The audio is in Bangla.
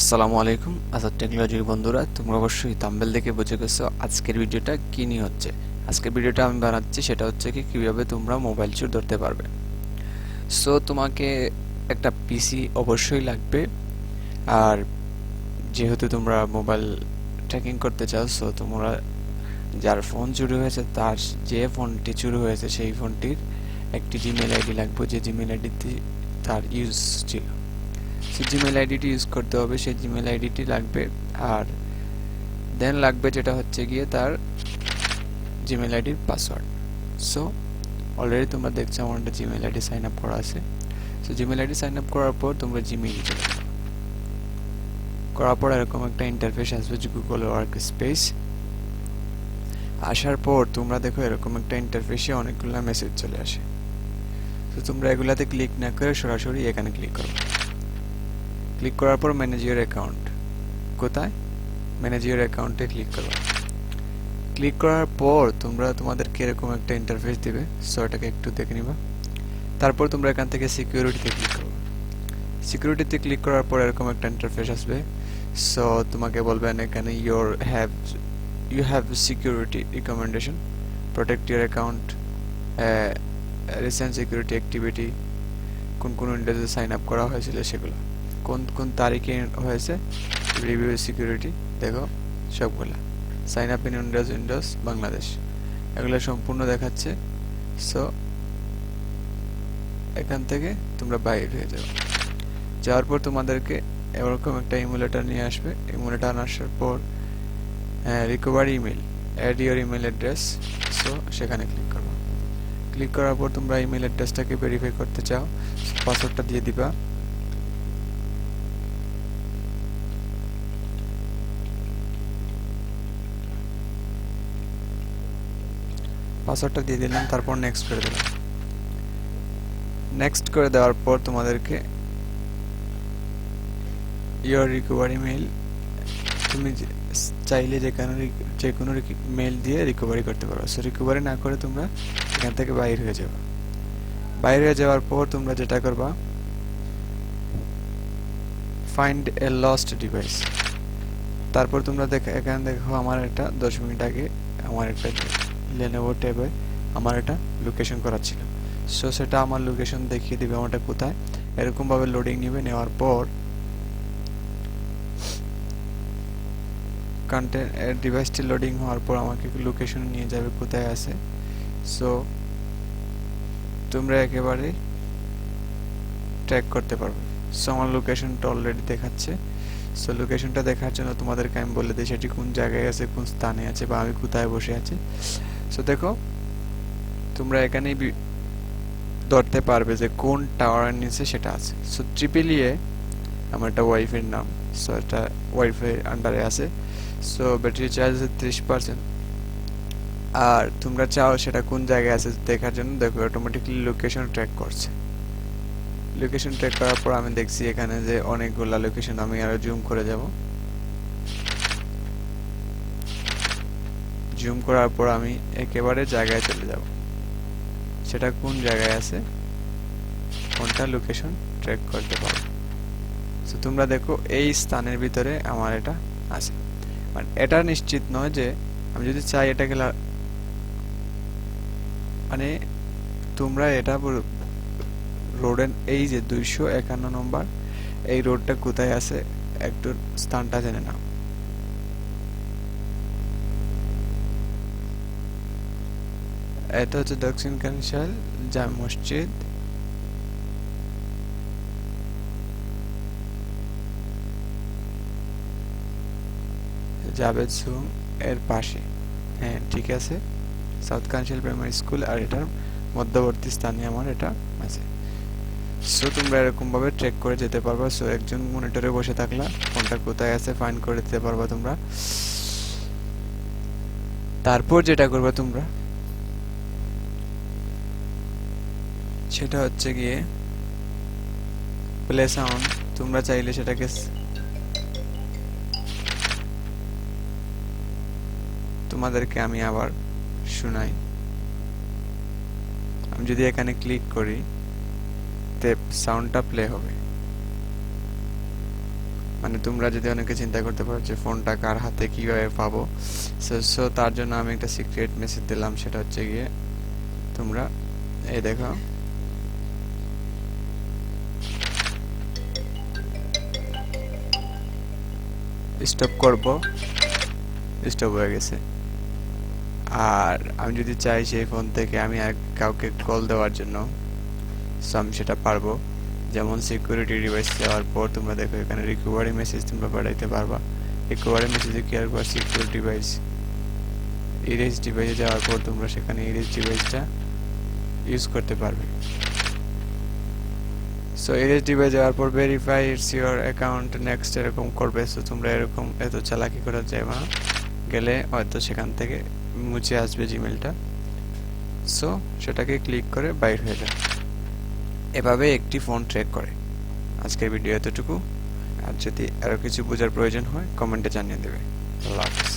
আসসালামু আলাইকুম আজাদ টেকনোলজির বন্ধুরা, তোমরা অবশ্যই থাম্বনেল দেখে বুঝে গেছো আজকের ভিডিওটা কি নিয়ে হচ্ছে। আজকের ভিডিওটা আমি বানাচ্ছি সেটা হচ্ছে কি কিভাবে তোমরা মোবাইল চোর ধরতে পারবে। সো তোমাকে একটা পিসি অবশ্যই লাগবে, আর যেহেতু তোমরা মোবাইল ট্র্যাকিং করতে চাও, সো তোমরা যার ফোন চুরি হয়েছে তার যে ফোনটি চুরি হয়েছে সেই ফোনটির একটি জিমেল আইডি লাগবে, যে জিমেল আইডিতে তার ইউজ ছিল। সো জিমেল আইডিটি ইউজ করতে হবে, সেই জিমেল আইডিটি লাগবে। আর দেন লাগবে যেটা হচ্ছে গিয়ে তার জিমেল আইডির পাসওয়ার্ড। সো অলরেডি তোমরা দেখছো আমার একটা জিমেল আইডি সাইন আপ করা আছে। So Gmail ID sign up করার পর তোমরা জিমেইলে চলে যাবে। করার পর এরকম একটা ইন্টারফেস আসবে, যে গুগল ওয়ার্ক স্পেস। আসার পর তোমরা দেখো এরকম একটা ইন্টারফেসে অনেকগুলো মেসেজ চলে আসে। তো তোমরা এগুলাতে ক্লিক না করে সরাসরি এখানে ক্লিক করো। ক্লিক করার পর ম্যানেজ ইওর অ্যাকাউন্ট, কোথায় ম্যানেজ ইওর অ্যাকাউন্টে ক্লিক করো। ক্লিক করার পর তোমরা তোমাদেরকে এরকম একটা ইন্টারফেস দিবে। সো এটাকে একটু দেখে নিবা। তারপর তোমরা এখান থেকে সিকিউরিটিতে ক্লিক করো। সিকিউরিটিতে ক্লিক করার পর এরকম একটা ইন্টারফেস আসবে। সো তোমাকে বলবেন এখানে you have security recommendation, protect your account, recent security activity, কোন কোন উইন্ডোজে সাইন আপ করা হয়েছিল সেগুলো, কোন কোন তারিখে হয়েছে, রিভিউ সিকিউরিটি দেখো সবগুলা, sign up in Windows Bangladesh, এগুলো সম্পূর্ণ দেখাচ্ছে। সো এখান থেকে তোমরা বাইরে হয়ে যাও। যাওয়ার পর তোমাদেরকে এরকম একটা ইমেলটা নিয়ে আসবে। ইমেলটা আসার পর recovery email, add your email address. So সেখানে ক্লিক করবা। ক্লিক করার পর তোমরা ইমেল অ্যাড্রেসটাকে ভেরিফাই করতে চাও, পাসওয়ার্ডটা দিয়ে দিবা। পাসওয়ার্ডটা দিয়ে দিলাম, তারপর নেক্সট করে দিলাম। নেক্সট করে দেওয়ার পর তোমাদেরকে ইওর রিকভারি মেইল, তুমি চাইলে যে কোনো মেইল দিয়ে রিকভারি করতে পারো। সো রিকভারি না করে তোমরা এখান থেকে বাইরে হয়ে যাবে। বাইরে হয়ে যাওয়ার পর তোমরা যেটা করবা, ফাইন্ড এ লস্ট ডিভাইস। তারপর তোমরা এখানে দেখো আমার এটা 10 মিনিট আগে আমার একটা লেনোভো ট্যাবে আমার এটা লোকেশন করা ছিল। সো সেটা আমার লোকেশন দেখিয়ে দিবে আমারটা কোথায়। এরকমভাবে লোডিং নেবে, নেওয়ার পর কন্টেন্ট ডিভাইসটি লোডিং হওয়ার পর আমাকে লোকেশন নিয়ে যাবে কোথায় আছে। সো তোমরা একেবারে ট্র্যাক করতে পারবে। সো আমার লোকেশনটা অলরেডি দেখাচ্ছে। সো লোকেশনটা দেখার জন্য তোমাদেরকে আমি বলে দিই সেটি কোন জায়গায় আছে, কোন স্থানে আছে, বা আমি কোথায় বসে আছি। সো দেখো তোমরা এখানেই ধরতে পারবে যে কোন টাওয়ারের নিচে সেটা আছে। সো ট্রিপল আমার একটা ওয়াইফের নাম। সো এটা ওয়াইফাই আন্ডারে আছে। সো ব্যাটারি চার্জ আছে 30%। আর তোমরা চাও সেটা কোন জায়গায় আছে দেখার জন্য, দেখো অটোমেটিকলি লোকেশন ট্র্যাক করছে। লোকেশন ট্র্যাক করার পর আমি দেখছি এখানে যে অনেকগুলা লোকেশন, আমি আরো জুম করে যাব। জুম করার পর আমি একেবারে জায়গায় চলে যাব, সেটা কোন জায়গায় আছে কোনটা লোকেশন ট্র্যাক করতে পারো। সো তোমরা দেখো এই স্থানের ভিতরে আমার এটা আছে। মানে এটা নিশ্চিত নয় যে আমি যদি চাই এটাকে মানে তোমরা এটা রোডের এই যে 251 নম্বর এই রোডটা কোথায় আছে একটু স্থানটা জেনে নাও। এটা হচ্ছে দক্ষিণ কানশাল জামে মসজিদ, জাবেদ সুম এর পাশে। হ্যাঁ ঠিক আছে, সাউথ কানশাল প্রাইমারি স্কুল, আর এটার মধ্যবর্তী স্থানে আমার এটা আছে। সো তোমরা এরকম ভাবে ট্র্যাক করে যেতে পারবা। সো একজন মনিটরে বসে থাকলা, কোনটা কোথায় আছে ফাইন্ড করে দিতে পারবা তোমরা। তারপর যেটা করবে তোমরা সেটা হচ্ছে গিয়ে প্লে সাউন্ড। তোমরা চাইলে সেটাকে তোমাদেরকে আমি আবার শোনাই। আমি যদি এখানে ক্লিক করি তে সাউন্ডটা প্লে হবে। মানে তোমরা যদি অনেকে চিন্তা করতে পারো যে ফোনটা কার হাতে কিভাবে পাবো, সো তার জন্য আমি একটা সিক্রেট মেসেজ দিলাম, সেটা হচ্ছে গিয়ে তোমরা এই দেখো স্টপ করব, স্টপ হয়ে গেছে। আর আমি যদি চাই সেই ফোন থেকে আমি আর কাউকে কল দেওয়ার জন্য, সো আমি সেটা পারবো। যেমন সিকিউরিটি ডিভাইস দেওয়ার পর তোমরা দেখো এখানে রিকভারি মেসেজ তোমরা পাঠাইতে পারবা। রিকভারি মেসেজে কি আসবে, সিকিউর ডিভাইস, ইরেজ ডিভাইসে যাওয়ার পর তোমরা সেখানে ইরেজ ডিভাইসটা ইউজ করতে পারবে। সো ইরেজ ডিভাইস যাওয়ার পর verify it's your account next এরকম করবে। সো তোমরা এরকম এত চালাকি করে যাবে না, গেলে হয়তো সেখান থেকে মুছে আসবে জিমেলটা। সো সেটাকে ক্লিক করে বাইর হয়ে যায়। এভাবে একটি ফোন ট্র্যাক করে। আজকের ভিডিও এতটুকু। আর যদি আরও কিছু বোঝার প্রয়োজন হয় কমেন্টে জানিয়ে দেবে। আল্লাহ হাফিজ।